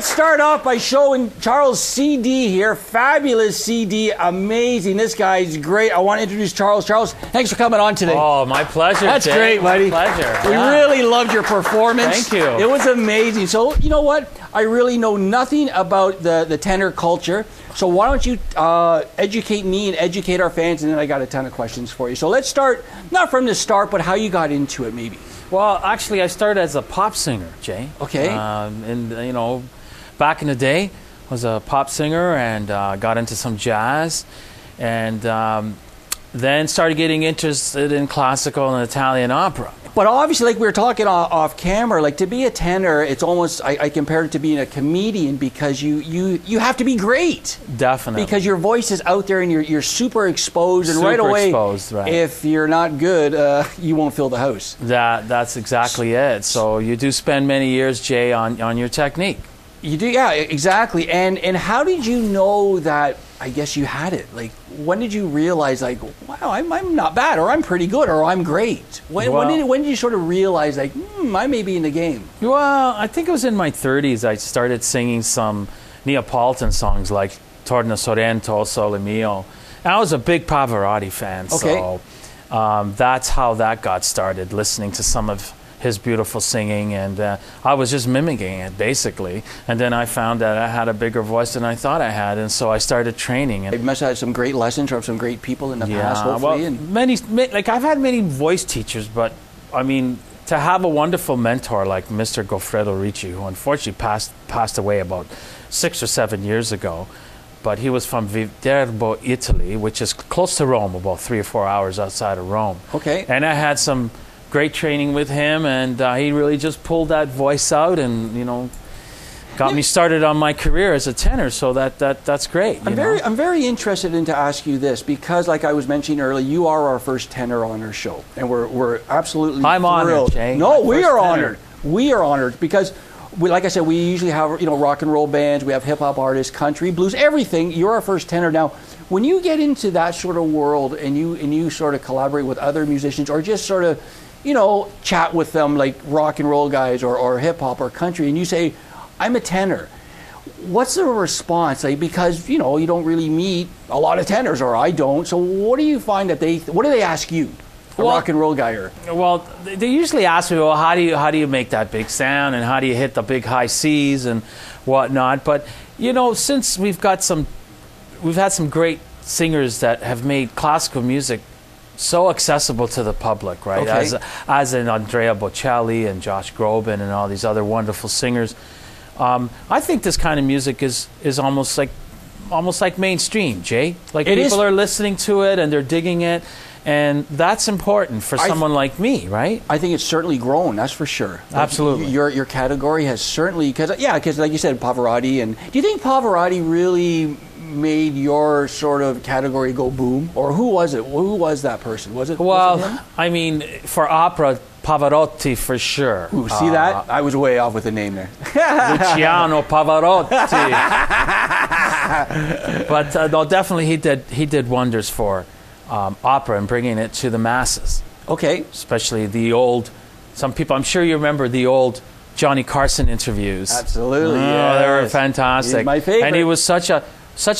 let's start off by showing Charles' CD here. Fabulous CD, amazing. This guy's great. I want to introduce Charles. Charles, thanks for coming on today. Oh, my pleasure. That's Jay. great, buddy. My pleasure. We really loved your performance. Thank you. It was amazing. So, you know what? I really know nothing about the tenor culture. So why don't you educate me and educate our fans, and then I got a ton of questions for you. So let's start, not from the start, but how you got into it, maybe. Well, actually, I started as a pop singer, Jay. Okay. And, you know, back in the day, I was a pop singer and got into some jazz. And then started getting interested in classical and Italian opera. But obviously, like we were talking off camera, like to be a tenor, it's almost, I compare it to being a comedian, because you have to be great. Definitely. Because your voice is out there and you're super exposed, and right away, exposed, right. If you're not good, you won't fill the house. That's exactly it. So you do spend many years, Jay, on your technique. You do, yeah, exactly. And how did you know that, I guess you had it? Like, when did you realize, like, wow, I'm not bad, or I'm pretty good, or I'm great? When did you sort of realize, like, I may be in the game? Well, I think it was in my 30s. I started singing some Neapolitan songs like Torna Sorrento, Sole Mio. And I was a big Pavarotti fan, okay. So that's how that got started, listening to some of his beautiful singing, and I was just mimicking it, basically. And then I found that I had a bigger voice than I thought I had, and so I started training. You must have had some great lessons from some great people in the past, hopefully. Well, like I've had many voice teachers, but I mean, to have a wonderful mentor like Mr. Goffredo Ricci, who unfortunately passed away about 6 or 7 years ago, but he was from Viterbo, Italy, which is close to Rome, about 3 or 4 hours outside of Rome. Okay. And I had some great training with him, and he really just pulled that voice out, and you know, got me started on my career as a tenor. So that's great. I'm very interested in to ask you this, because, like I was mentioning earlier, you are our first tenor on our show, and we're absolutely thrilled. Honored, Jay. No, we are honored. We are honored because, like I said, we usually have rock and roll bands, we have hip hop artists, country, blues, everything. You're our first tenor. Now, when you get into that sort of world and you sort of collaborate with other musicians, or just sort of chat with them like rock and roll guys or hip hop or country, and you say, I'm a tenor. What's the response like? Because you don't really meet a lot of tenors, or I don't. So what do you find that what do they ask you, a rock and roll guy? Well, they usually ask me, well, how do you make that big sound, and how do you hit the big high C's and whatnot? But since we've had some great singers that have made classical music so accessible to the public, right? Okay. As in Andrea Bocelli and Josh Groban and all these other wonderful singers. I think this kind of music is almost like mainstream, Jay. Like people are listening to it and they're digging it, and that's important for someone like me, right? I think it's certainly grown, that's for sure. Absolutely. Your category has certainly, because like you said, Pavarotti. And do you think Pavarotti really made your sort of category go boom, or who was it? Who was that person? Was it? Well, was it him? I mean, for opera, Pavarotti for sure. Ooh, see that? I was way off with the name there. Luciano Pavarotti. But no, definitely he did wonders for opera and bringing it to the masses. Okay. Especially the old. Some people, I'm sure you remember the old Johnny Carson interviews. Absolutely. They were fantastic. He's my favorite. And he was such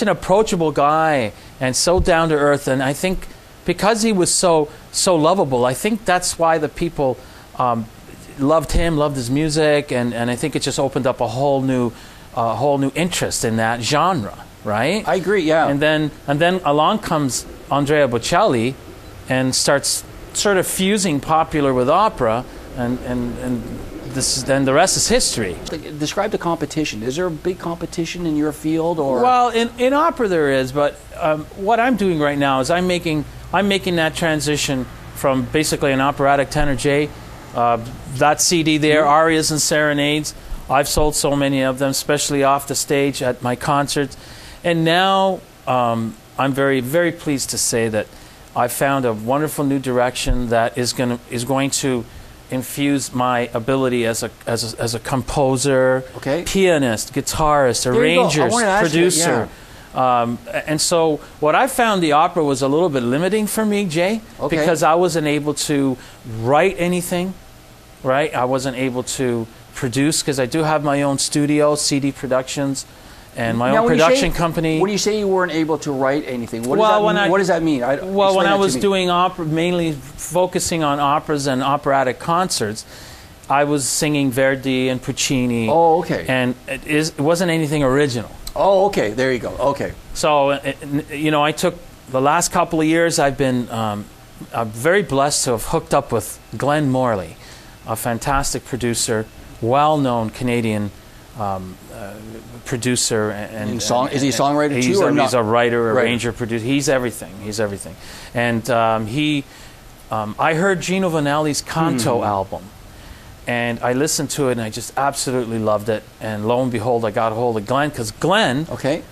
an approachable guy and so down to earth, and I think because he was so lovable, I think that's why the people loved him, loved his music, and I think it just opened up a whole new interest in that genre, right? I agree, yeah. And then along comes Andrea Bocelli and starts sort of fusing popular with opera, and then the rest is history. Describe the competition. Is there a big competition in your field, or? Well, in opera there is, but what I'm doing right now is I'm making that transition from basically an operatic tenor, Jay. That CD there, Arias and Serenades. I've sold so many of them, especially off the stage at my concerts, and now I'm very, very pleased to say that I found a wonderful new direction that is going to infuse my ability as a composer, pianist, guitarist, arranger, producer. And so what I found, the opera was a little bit limiting for me, Jay, because I wasn't able to write anything right? I wasn't able to produce because I do have my own studio, CD Productions, and my own production company. When you say you weren't able to write anything, what does that mean? When I was doing opera, mainly focusing on operas and operatic concerts, I was singing Verdi and Puccini. Oh, okay. And it wasn't anything original. Oh, okay. There you go. Okay. So, you know, I took the last couple of years, I've been I'm very blessed to have hooked up with Glenn Morley, a fantastic producer, well-known Canadian producer. Is he a songwriter too, or not? He's a writer, arranger, producer. He's everything. He's everything. And I heard Gino Vanelli's Canto album. And I listened to it, and I just absolutely loved it. And lo and behold, I got a hold of Glenn, because Glenn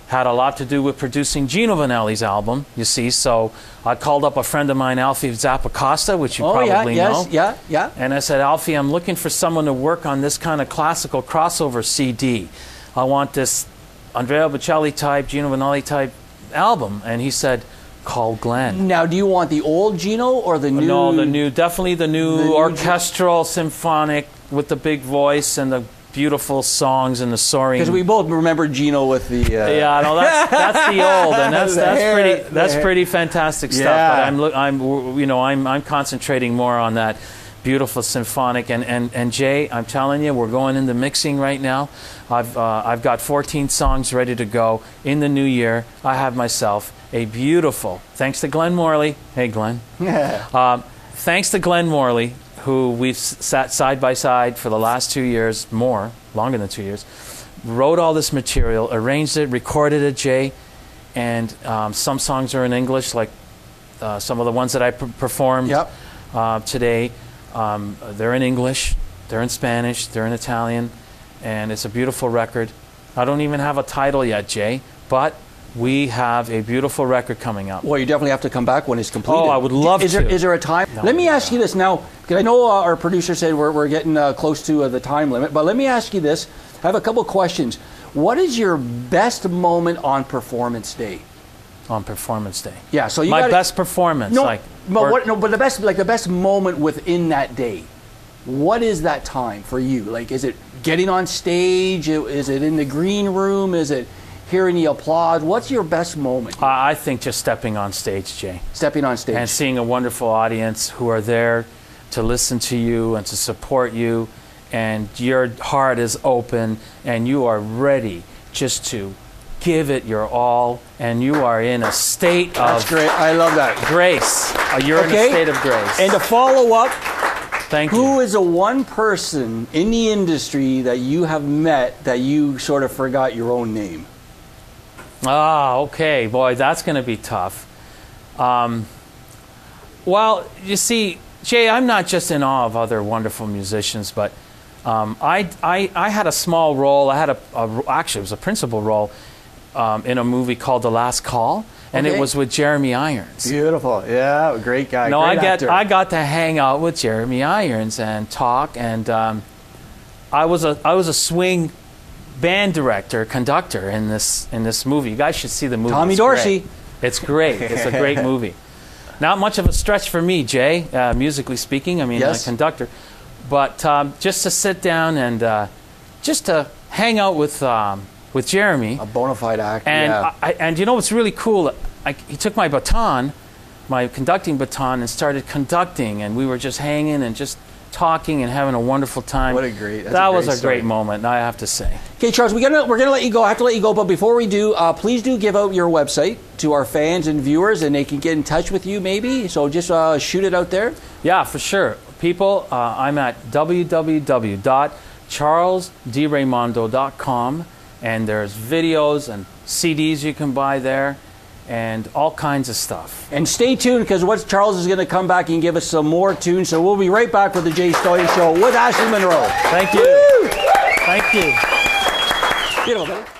had a lot to do with producing Gino Vanelli's album, you see. So I called up a friend of mine, Alfie Zappacosta, which you probably know. Yeah. And I said, Alfie, I'm looking for someone to work on this kind of classical crossover CD. I want this Andrea Bocelli type, Gino Vanelli type album. And he said, call Glenn. Now, do you want the old Gino or the new? No, the new, definitely the new orchestral, symphonic, with the big voice and the beautiful songs and the soaring. Because we both remember Gino with the. Yeah, no, that's the old, and that's pretty fantastic stuff. But I'm concentrating more on that beautiful symphonic. And Jay, I'm telling you, we're going into mixing right now. I've got 14 songs ready to go in the new year. I have myself a beautiful, thanks to Glenn Morley. Hey, Glenn. Thanks to Glenn Morley, who we've sat side by side for the last 2 years, longer than 2 years, wrote all this material, arranged it, recorded it, Jay, and some songs are in English, like some of the ones that I performed today. They're in English, they're in Spanish, they're in Italian, and it's a beautiful record. I don't even have a title yet, Jay, but we have a beautiful record coming up. Well, you definitely have to come back when it's completed. Oh, I would love to. Is there a time? No, let me ask you this now, because I know our producer said we're getting close to the time limit, but let me ask you this. I have a couple questions. What is your best moment on performance day? On performance day? Yeah, so you my best performance. But the best moment within that day. What is that time for you? Like, is it getting on stage? Is it in the green room? Is it hearing the applause? What's your best moment? I think just stepping on stage, Jay. Stepping on stage. And seeing a wonderful audience who are there to listen to you and to support you, and your heart is open and you are ready just to give it your all, and you are in a state of great. I love that. Grace. You're in a state of grace. And to follow up, thank you. Who is the one person in the industry that you have met that you sort of forgot your own name? Ah, okay. Boy, that's going to be tough. Well, you see, Jay, I'm not just in awe of other wonderful musicians, but I had a small role. I had actually, it was a principal role in a movie called The Last Call, and it was with Jeremy Irons. Beautiful. Yeah, great guy. No, great actor. I got to hang out with Jeremy Irons and talk, and I was a swing band director, conductor in this movie. You guys should see the movie. Tommy Dorsey. It's great. It's a great movie. Not much of a stretch for me, Jay, musically speaking. I mean, a conductor. But just to sit down and just to hang out with Jeremy. A bona fide actor. And, and you know what's really cool? He took my baton, my conducting baton, and started conducting. And we were just hanging and just talking and having a wonderful time. What a great That was a great moment, I have to say. Okay, Charles, we're gonna let you go. I have to let you go, but before we do, please do give out your website to our fans and viewers, and they can get in touch with you maybe. So just shoot it out there. Yeah, for sure. People, I'm at www.charlesdiraimondo.com, and there's videos and CDs you can buy there, and all kinds of stuff. And stay tuned, because Charles is going to come back and give us some more tunes. So we'll be right back with the Jay Stoyan Show with Ashley Monroe. Thank you. Woo! Thank you. Beautiful, buddy.